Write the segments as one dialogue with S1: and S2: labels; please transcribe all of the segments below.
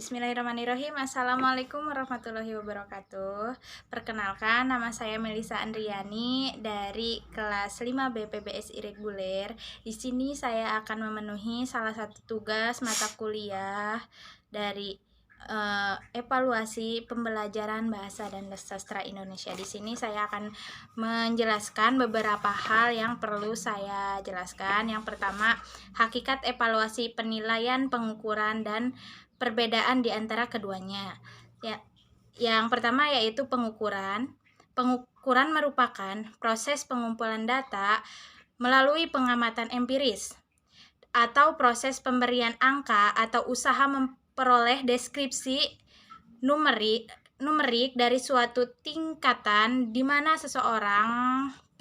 S1: Bismillahirrahmanirrahim. Assalamualaikum warahmatullahi wabarakatuh. Perkenalkan, nama saya Melisa Andriani dari kelas 5B PBSI Reguler. Di sini saya akan memenuhi salah satu tugas mata kuliah dari evaluasi pembelajaran bahasa dan sastra Indonesia. Di sini saya akan menjelaskan beberapa hal yang perlu saya jelaskan. Yang pertama, hakikat evaluasi penilaian, pengukuran, dan perbedaan di antara keduanya. Ya, yang pertama yaitu pengukuran. Pengukuran merupakan proses pengumpulan data melalui pengamatan empiris atau proses pemberian angka atau usaha memperoleh deskripsi numerik dari suatu tingkatan di mana seseorang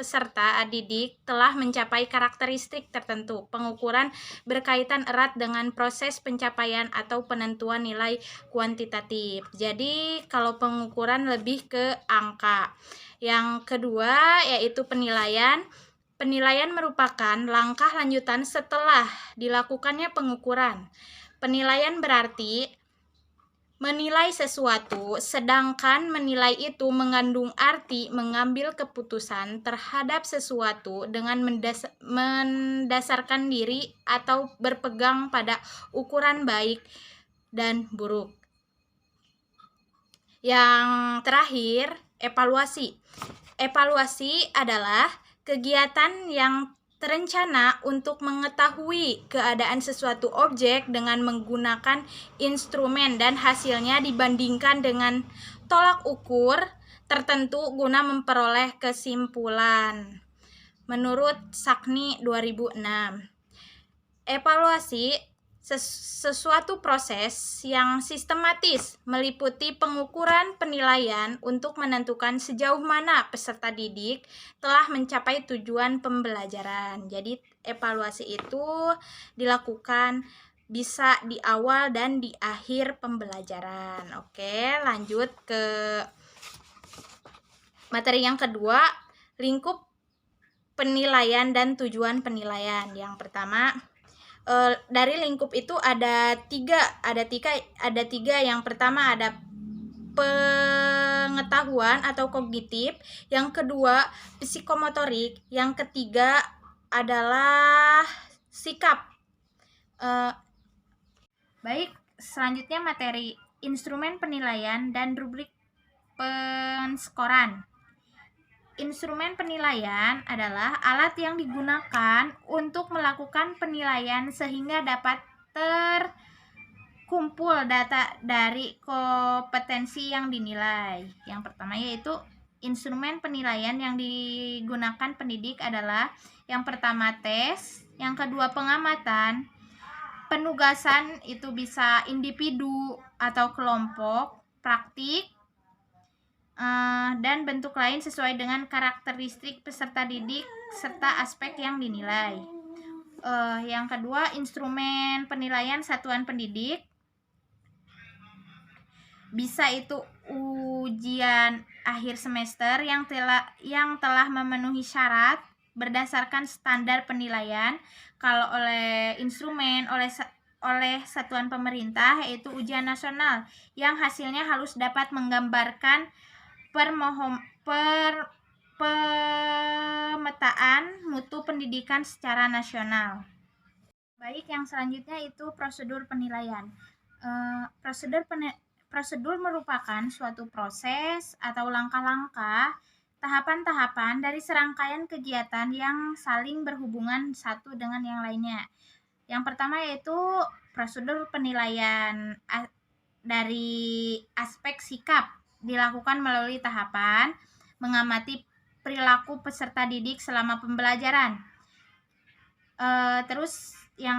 S1: peserta didik telah mencapai karakteristik tertentu. Pengukuran berkaitan erat dengan proses pencapaian atau penentuan nilai kuantitatif. Jadi kalau pengukuran lebih ke angka. Yang kedua yaitu penilaian. Penilaian merupakan langkah lanjutan setelah dilakukannya pengukuran. Penilaian berarti menilai sesuatu, sedangkan menilai itu mengandung arti mengambil keputusan terhadap sesuatu dengan mendasarkan diri atau berpegang pada ukuran baik dan buruk. Yang terakhir, evaluasi. Evaluasi adalah kegiatan yang terencana untuk mengetahui keadaan sesuatu objek dengan menggunakan instrumen dan hasilnya dibandingkan dengan tolak ukur tertentu guna memperoleh kesimpulan. Menurut Sakni 2006, evaluasi sesuatu proses yang sistematis meliputi pengukuran penilaian untuk menentukan sejauh mana peserta didik telah mencapai tujuan pembelajaran. Jadi evaluasi itu dilakukan bisa di awal dan di akhir pembelajaran. Oke, lanjut ke materi yang kedua, lingkup penilaian dan tujuan penilaian. Yang pertama, dari lingkup itu ada tiga. Yang pertama ada pengetahuan atau kognitif, yang kedua psikomotorik, yang ketiga adalah sikap. Baik, selanjutnya materi instrumen penilaian dan rubrik penskoran. Instrumen penilaian adalah alat yang digunakan untuk melakukan penilaian sehingga dapat terkumpul data dari kompetensi yang dinilai. Yang pertama yaitu instrumen penilaian yang digunakan pendidik adalah yang pertama tes, yang kedua pengamatan, penugasan itu bisa individu atau kelompok, praktik, dan bentuk lain sesuai dengan karakteristik peserta didik serta aspek yang dinilai. Yang kedua, instrumen penilaian satuan pendidik. Bisa itu ujian akhir semester yang telah memenuhi syarat berdasarkan standar penilaian. Kalau oleh instrumen oleh satuan pemerintah yaitu ujian nasional yang hasilnya harus dapat menggambarkan pemetaan mutu pendidikan secara nasional. Baik, yang selanjutnya itu prosedur penilaian. Prosedur merupakan suatu proses atau langkah-langkah, tahapan-tahapan dari serangkaian kegiatan yang saling berhubungan satu dengan yang lainnya. Yang pertama yaitu prosedur penilaian dari aspek sikap, dilakukan melalui tahapan mengamati perilaku peserta didik selama pembelajaran. Terus yang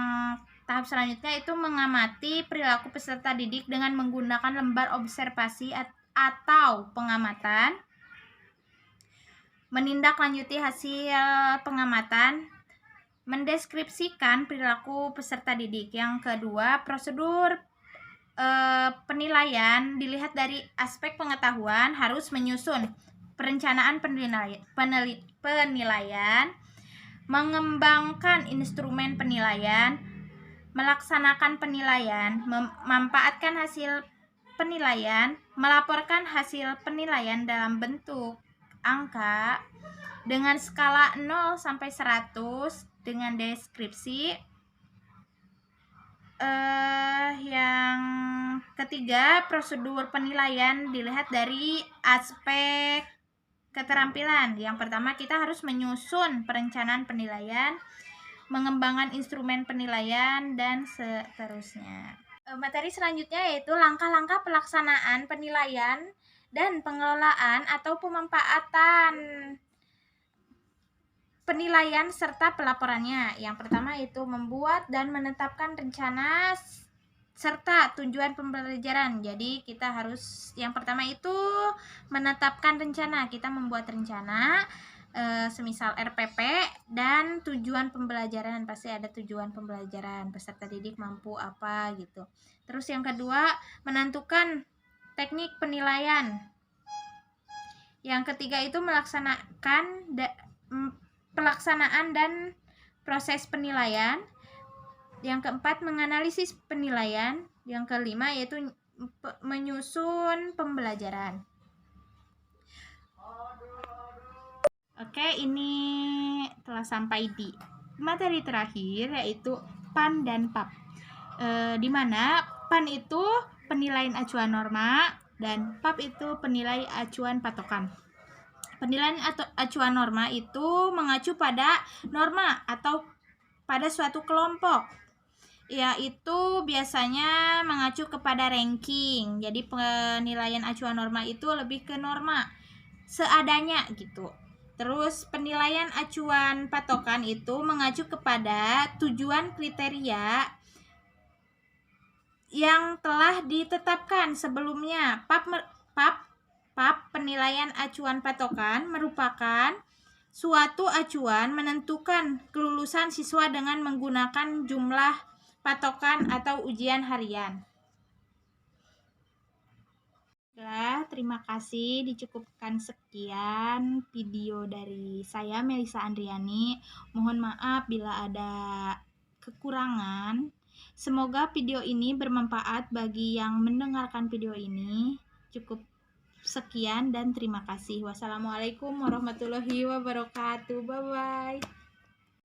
S1: tahap selanjutnya itu mengamati perilaku peserta didik dengan menggunakan lembar observasi atau pengamatan. Menindaklanjuti hasil pengamatan, mendeskripsikan perilaku peserta didik. Yang kedua, prosedur penilaian dilihat dari aspek pengetahuan, harus menyusun perencanaan penilaian, mengembangkan instrumen penilaian, melaksanakan penilaian, memanfaatkan hasil penilaian, melaporkan hasil penilaian dalam bentuk angka dengan skala 0 sampai 100 dengan deskripsi. Yang ketiga, prosedur penilaian dilihat dari aspek keterampilan. Yang pertama, kita harus menyusun perencanaan penilaian, mengembangkan instrumen penilaian, dan seterusnya. Materi selanjutnya yaitu langkah-langkah pelaksanaan penilaian dan pengelolaan atau pemanfaatan penilaian serta pelaporannya. Yang pertama itu membuat dan menetapkan rencana serta tujuan pembelajaran. Jadi kita harus yang pertama itu menetapkan rencana. Kita membuat rencana semisal RPP dan tujuan pembelajaran. Pasti ada tujuan pembelajaran, peserta didik mampu apa gitu. Terus yang kedua, menentukan teknik penilaian. Yang ketiga itu melaksanakan pelaksanaan dan proses penilaian. Yang keempat, menganalisis penilaian. Yang kelima yaitu menyusun pembelajaran. Oke, ini telah sampai di materi terakhir yaitu PAN dan PAP. Di mana PAN itu penilaian acuan norma dan PAP itu penilai acuan patokan. Penilaian acuan norma itu mengacu pada norma atau pada suatu kelompok, yaitu biasanya mengacu kepada ranking. Jadi penilaian acuan norma itu lebih ke norma seadanya gitu. Terus penilaian acuan patokan itu mengacu kepada tujuan kriteria yang telah ditetapkan sebelumnya. PAP penilaian acuan patokan merupakan suatu acuan menentukan kelulusan siswa dengan menggunakan jumlah patokan atau ujian harian. Terima kasih, dicukupkan sekian video dari saya Melisa Andriani. Mohon maaf bila ada kekurangan. Semoga video ini bermanfaat bagi yang mendengarkan video ini. Cukup sekian dan terima kasih. Wassalamualaikum warahmatullahi wabarakatuh. Bye bye.